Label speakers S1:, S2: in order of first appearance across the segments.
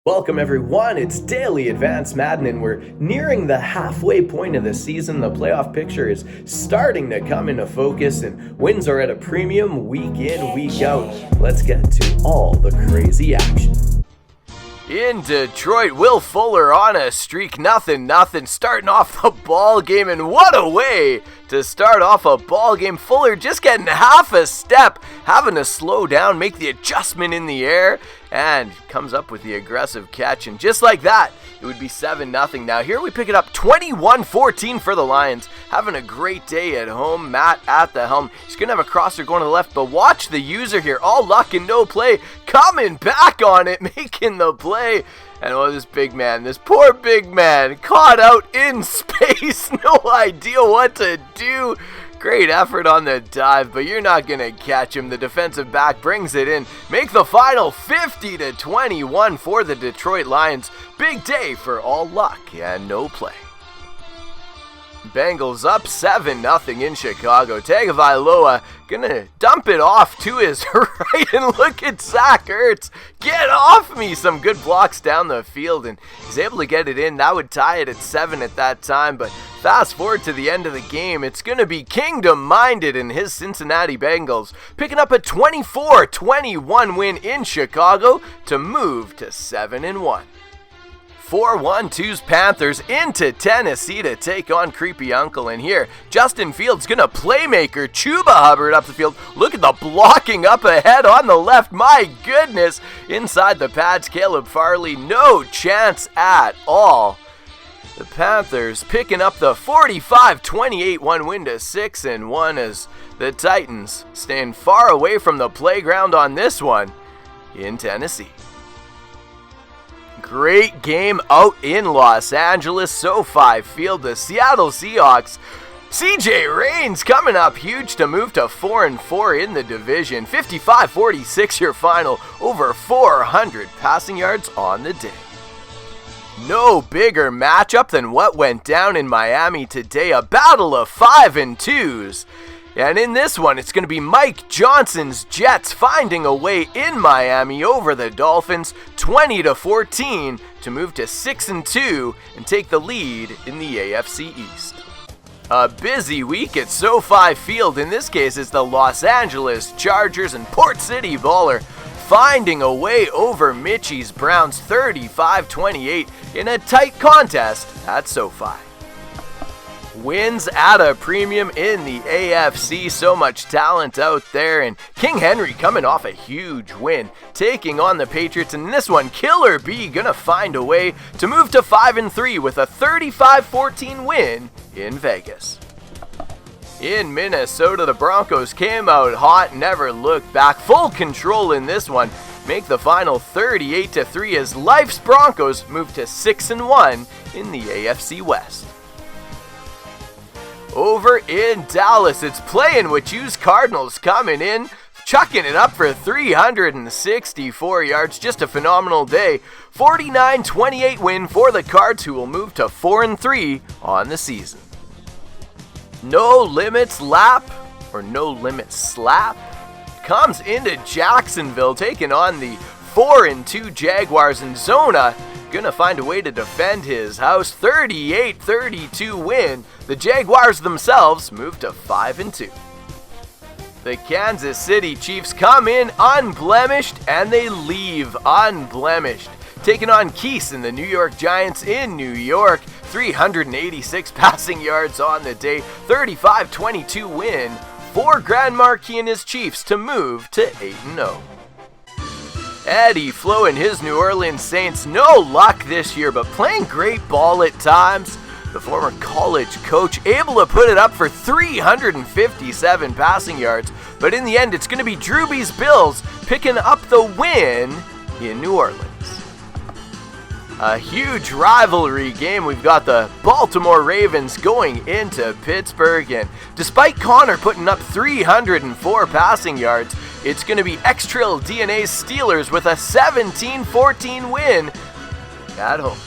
S1: Welcome everyone, it's Daily Advanced Madden and we're nearing the halfway point of the season. The playoff picture is starting to come into focus and wins are at a premium week in, week out. Let's get to all the crazy action.
S2: In Detroit, Will Fuller on a streak, nothing, starting off the ball game, and what a way to start off a ball game. Fuller just getting half a step, having to slow down, make the adjustment in the air, and comes up with the aggressive catch, and just like that, it would be 7-0. Now here we pick it up 21-14 for the Lions, having a great day at home. Matt at the helm, he's going to have a crosser going to the left, but watch the user here, all luck and no play, coming back on it, making the play. And this big man, this poor big man, caught out in space, no idea what to do. Great effort on the dive, but you're not going to catch him. The defensive back brings it in. Make the final 50-21 for the Detroit Lions. Big day for all luck and no play. Bengals up 7-0 in Chicago. Tagovailoa gonna dump it off to his right, and look at Zach Ertz. Get off me! Some good blocks down the field, and he's able to get it in. That would tie it at 7 at that time, but fast forward to the end of the game, it's gonna be kingdom-minded in his Cincinnati Bengals, picking up a 24-21 win in Chicago to move to 7-1. 4-1-2's Panthers into Tennessee to take on Creepy Uncle. And here, Justin Fields gonna playmaker Chuba Hubbard up the field. Look at the blocking up ahead on the left. My goodness. Inside the pads, Caleb Farley, no chance at all. The Panthers picking up the 45-28 win to 6-1 as the Titans staying far away from the playground on this one in Tennessee. Great game out in Los Angeles, SoFi Field. The Seattle Seahawks, CJ Reigns coming up huge to move to 4-4 in the division. 55-46 your final, over 400 passing yards on the day. No bigger matchup than what went down in Miami today, a battle of 5-2s. And in this one, it's going to be Mike Johnson's Jets finding a way in Miami over the Dolphins, 20-14, to move to 6-2 and take the lead in the AFC East. A busy week at SoFi Field. In this case, it's the Los Angeles Chargers and Port City Baller finding a way over Mitchie's Browns, 35-28 in a tight contest at SoFi. Wins at a premium in the AFC, so much talent out there, and King Henry coming off a huge win, taking on the Patriots, and in this one, Killer B gonna find a way to move to 5-3 with a 35-14 win in Vegas. In Minnesota, the Broncos came out hot, never looked back, full control in this one, make the final 38-3 as Life's Broncos move to 6-1 in the AFC West. Over in Dallas, it's Playing With You's Cardinals coming in, chucking it up for 364 yards. Just a phenomenal day. 49-28 win for the Cards, who will move to 4-3 on the season. No Limits Lap, or No Limits Slap, comes into Jacksonville, taking on the 4-2 Jaguars, and Zona gonna find a way to defend his house. 38-32 win. The Jaguars themselves move to 5-2. The Kansas City Chiefs come in unblemished and they leave unblemished, taking on Keese and the New York Giants in New York. 386 passing yards on the day. 35-22 win for Grand Marquis and his Chiefs to move to 8-0. Eddie Flo and his New Orleans Saints, no luck this year, but playing great ball at times. The former college coach able to put it up for 357 passing yards, but in the end, it's going to be Drewby's Bills picking up the win in New Orleans. A huge rivalry game. We've got the Baltimore Ravens going into Pittsburgh, and despite Connor putting up 304 passing yards, it's going to be X-Trill DNA's Steelers with a 17-14 win at home.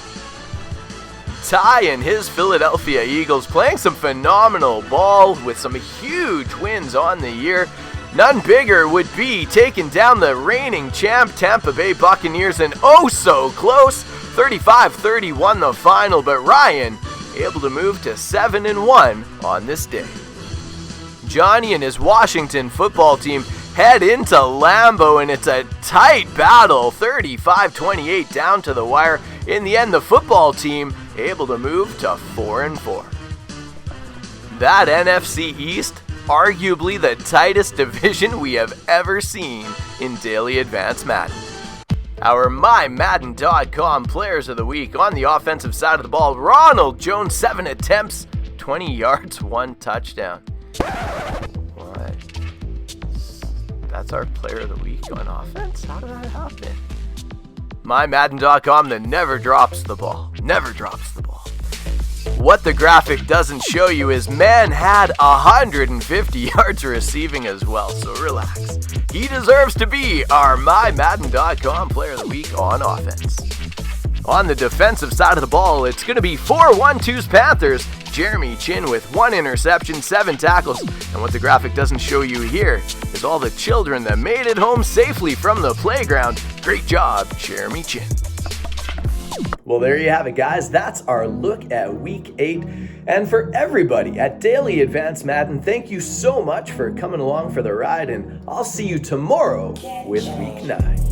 S2: Ty and his Philadelphia Eagles playing some phenomenal ball with some huge wins on the year. None bigger would be taking down the reigning champ Tampa Bay Buccaneers, and oh so close, 35-31 the final, but Ryan able to move to 7-1 on this day. Johnny and his Washington football team head into Lambeau, and it's a tight battle, 35-28 down to the wire. In the end, the football team able to move to 4-4. That NFC East, arguably the tightest division we have ever seen in Daily Advance Madden. Our MyMadden.com players of the week: on the offensive side of the ball, Ronald Jones, 7 attempts, 20 yards, 1 touchdown. What? That's our player of the week on offense? How did that happen? MyMadden.com that never drops the ball. Never drops the ball. What the graphic doesn't show you is man had 150 yards receiving as well, so relax. He deserves to be our MyMadden.com player of the week on offense. On the defensive side of the ball, it's going to be 4-1-2's Panthers. Jeremy Chin with 1 interception, 7 tackles. And what the graphic doesn't show you here is all the children that made it home safely from the playground. Great job, Jeremy Chin.
S1: Well, there you have it, guys. That's our look at Week 8. And for everybody at Daily Advance Madden, thank you so much for coming along for the ride, and I'll see you tomorrow with Week 9.